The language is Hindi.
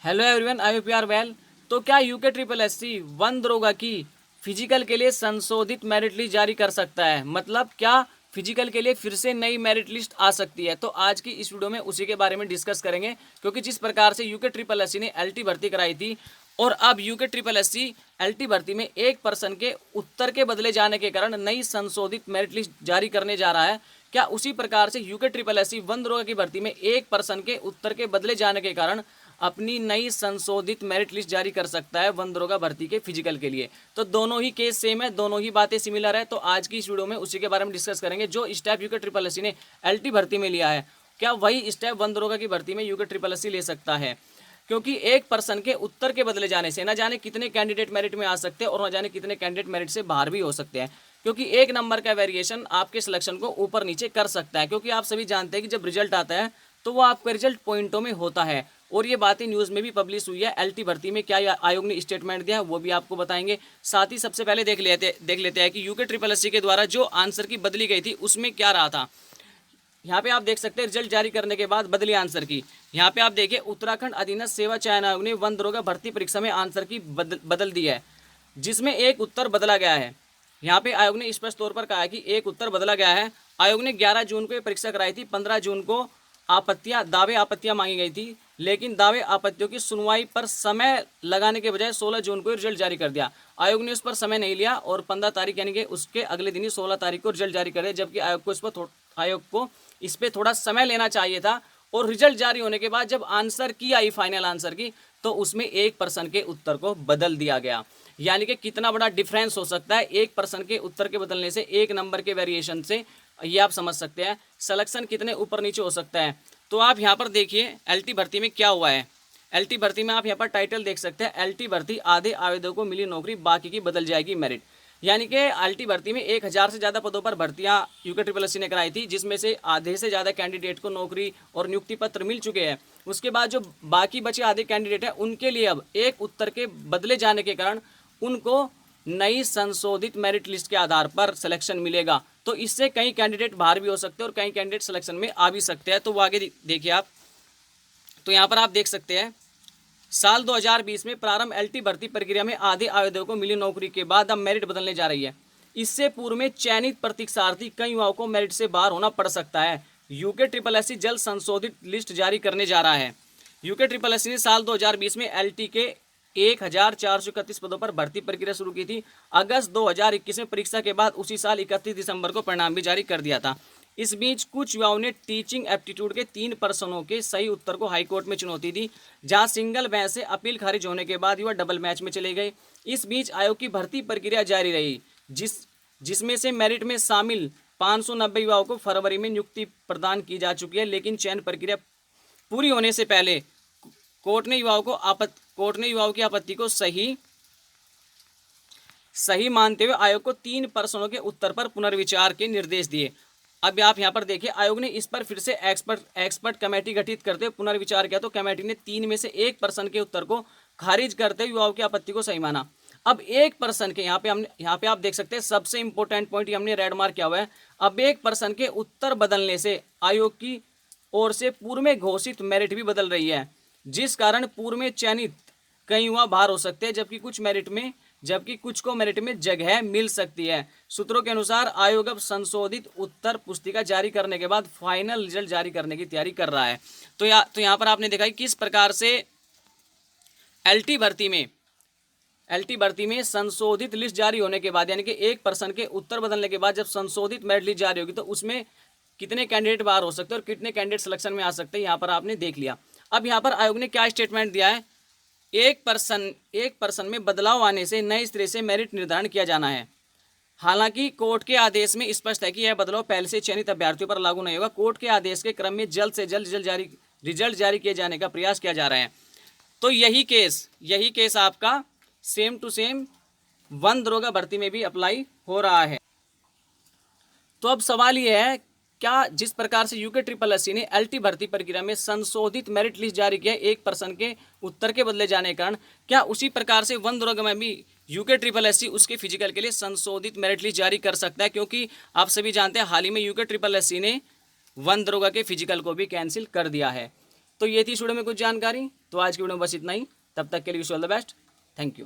Hello everyone, I hope you are well. तो क्या यूके ट्रिपल एससी वन दरोगा की फिजिकल के लिए संशोधित मेरिट लिस्ट जारी कर सकता है? मतलब क्या फिजिकल के लिए फिर से नई मेरिट लिस्ट आ सकती है? तो आज की इस वीडियो में उसी के बारे में डिस्कस करेंगे, क्योंकि जिस प्रकार से यूके ट्रिपल एससी ने एलटी भर्ती कराई थी और अब यूके ट्रिपल एससी एलटी भर्ती में एक पर्सन के उत्तर के बदले जाने के कारण नई संशोधित मेरिट लिस्ट जारी करने जा रहा है, क्या उसी प्रकार से यूके ट्रिपल एससी वन दरोगा की भर्ती में एक पर्सन के उत्तर के बदले जाने के कारण अपनी नई संशोधित मेरिट लिस्ट जारी कर सकता है वन दरोगा भर्ती के फिजिकल के लिए? तो दोनों ही केस सेम है, दोनों ही बातें सिमिलर है। तो आज की इस वीडियो में उसी के बारे में डिस्कस करेंगे। जो स्टेप यूके ट्रिपल एससी ने एलटी भर्ती में लिया है, क्या वही स्टेप वन दरोगा की भर्ती में यूके ट्रिपल एससी ले सकता है? क्योंकि एक पर्सन के उत्तर के बदले जाने से न जाने कितने कैंडिडेट मेरिट में आ सकते हैं और न जाने कितने कैंडिडेट मेरिट से बाहर भी हो सकते हैं, क्योंकि एक नंबर का वेरिएशन आपके सिलेक्शन को ऊपर नीचे कर सकता है। क्योंकि आप सभी जानते हैं कि जब रिजल्ट आता है तो वो आपका रिजल्ट पॉइंटों में होता है, और ये बातें न्यूज़ में भी पब्लिश हुई है। एलटी भर्ती में क्या आयोग ने स्टेटमेंट दिया है वो भी आपको बताएंगे। साथ ही सबसे पहले देख लेते हैं कि यूके ट्रिपल एससी के द्वारा जो आंसर की बदली गई थी उसमें क्या रहा था। यहाँ पे आप देख सकते हैं रिजल्ट जारी करने के बाद बदली आंसर की। यहाँ पे आप देखिए, उत्तराखंड अधीनस्थ सेवा चयन आयोग ने वन दरोगा भर्ती परीक्षा में आंसर की बदल दी है, जिसमें एक उत्तर बदला गया है। यहाँ पे आयोग ने स्पष्ट तौर पर कहा है कि एक उत्तर बदला गया है। आयोग ने 11 जून को ये परीक्षा कराई थी। 15 जून को दावे आपत्तियां मांगी गई थी, लेकिन दावे आपत्तियों की सुनवाई पर समय लगाने के बजाय 16 जून को रिजल्ट जारी कर दिया। आयोग ने उस पर समय नहीं लिया और 15 तारीख यानी कि उसके अगले दिन ही 16 तारीख को रिजल्ट जारी कर दिया, जबकि आयोग को इस पर थोड़ा समय लेना चाहिए था। और रिजल्ट जारी होने के बाद जब आंसर की आई, फाइनल आंसर की, तो उसमें एक पर्सन के उत्तर को बदल दिया गया। यानी कि कितना बड़ा डिफरेंस हो सकता है एक पर्सन के उत्तर के बदलने से, एक नंबर के वेरिएशन से, ये आप समझ सकते हैं सिलेक्शन कितने ऊपर नीचे हो सकता है। तो आप यहाँ पर देखिए एलटी भर्ती में क्या हुआ है। एलटी भर्ती में आप यहाँ पर टाइटल देख सकते हैं, एलटी भर्ती आधे आवेदकों को मिली नौकरी, बाकी की बदल जाएगी मेरिट। यानी कि एलटी भर्ती में 1000 से ज़्यादा पदों पर भर्तियां यूके ट्रिपल एससी ने कराई थी, जिसमें से आधे से ज़्यादा कैंडिडेट को नौकरी और नियुक्ति पत्र मिल चुके हैं। उसके बाद जो बाकी बचे आधे कैंडिडेट हैं उनके लिए अब एक उत्तर के बदले जाने के कारण उनको नई संशोधित मेरिट लिस्ट के आधार पर सिलेक्शन मिलेगा। तो इससे कई कैंडिडेट बाहर भी हो सकते हैं और कई कैंडिडेट सिलेक्शन में आ भी सकते हैं। तो वो आगे देखिए आप, तो यहाँ पर आप देख सकते हैं साल 2020 में प्रारंभ एलटी भर्ती प्रक्रिया में आधे आवेदकों को मिली नौकरी के बाद अब मेरिट बदलने जा रही है। इससे पूर्व में चयनित प्रतीक्षार्थी कई युवाओं को मेरिट से बाहर होना पड़ सकता है। यूके ट्रिपल एससी जल्द संशोधित लिस्ट जारी करने जा रहा है। यूके ट्रिपल एससी ने साल 2020 में एलटी के 1431 पदों पर भर्ती प्रक्रिया शुरू की थी। अगस्त 2021 में परीक्षा के बाद उसी साल 31 दिसंबर को परिणाम भी जारी कर दिया था। इस बीच कुछ युवाओं ने टीचिंग एप्टीट्यूड के 3 प्रश्नों के सही उत्तर को हाईकोर्ट में चुनौती दी, जहां सिंगल मैच से अपील खारिज होने के बाद युवा डबल मैच में चले गए। इस बीच आयोग की भर्ती प्रक्रिया जारी रही, जिसमें से मेरिट में शामिल 590 युवाओं को फरवरी में नियुक्ति प्रदान की जा चुकी है। लेकिन चयन प्रक्रिया पूरी होने से पहले कोर्ट ने युवाओं की आपत्ति को सही मानते हुए आयोग को 3 प्रश्नों के उत्तर पर पुनर्विचार के निर्देश दिए। अब आप यहाँ पर देखिए, आयोग ने इस पर फिर से एक्सपर्ट कमेटी गठित करते हुए पुनर्विचार किया, तो कमेटी ने 3 में से 1 पर्सन के उत्तर को खारिज करते हुए युवाओं की आपत्ति को सही माना। अब एक पर्सन के यहाँ पे आप देख सकते हैं सबसे इंपॉर्टेंट पॉइंट हमने रेड मार्क किया हुआ है। अब एक पर्सन के उत्तर बदलने से आयोग की ओर से पूर्व में घोषित मेरिट भी बदल रही है, जिस कारण पूर्व में चयनित कई युवा बाहर हो सकते हैं, जबकि कुछ को मेरिट में जगह मिल सकती है। सूत्रों के अनुसार आयोग अब संशोधित उत्तर पुस्तिका जारी करने के बाद फाइनल रिजल्ट जारी करने की तैयारी कर रहा है। तो यहाँ पर आपने देखा कि किस प्रकार से एलटी भर्ती में संशोधित लिस्ट जारी होने के बाद, यानी कि एक पर्सन के उत्तर बदलने के बाद जब संशोधित मेरिट लिस्ट जारी होगी तो उसमें कितने कैंडिडेट बाहर हो सकते हैं और कितने कैंडिडेट सिलेक्शन में आ सकते हैं, यहाँ पर आपने देख लिया। अब यहाँ पर आयोग ने क्या स्टेटमेंट दिया है, एक पर्सन में बदलाव आने से नए सिरे से मेरिट निर्धारण किया जाना है। हालांकि कोर्ट के आदेश में स्पष्ट है कि यह बदलाव पहले से चयनित अभ्यर्थियों पर लागू नहीं होगा। कोर्ट के आदेश के क्रम में जल्द से जल्द रिजल्ट जारी किए जाने का प्रयास किया जा रहा है। तो यही केस आपका सेम टू सेम वन दरोगा भर्ती में भी अप्लाई हो रहा है। तो अब सवाल यह है, क्या जिस प्रकार से यूके ट्रिपल एससी ने एलटी भर्ती प्रक्रिया में संशोधित मेरिट लिस्ट जारी किया एक पर्सन के उत्तर के बदले जाने के कारण, क्या उसी प्रकार से वन दरोगा में भी यूके ट्रिपल एससी उसके फिजिकल के लिए संशोधित मेरिट लिस्ट जारी कर सकता है? क्योंकि आप सभी जानते हैं हाल ही में यूके ट्रिपल एससी ने वन दरोगा के फिजिकल को भी कैंसिल कर दिया है। तो ये थी स्टूडियो में कुछ जानकारी। तो आज की वीडियो में बस इतना ही, तब तक के लिए wish all the best, thank you.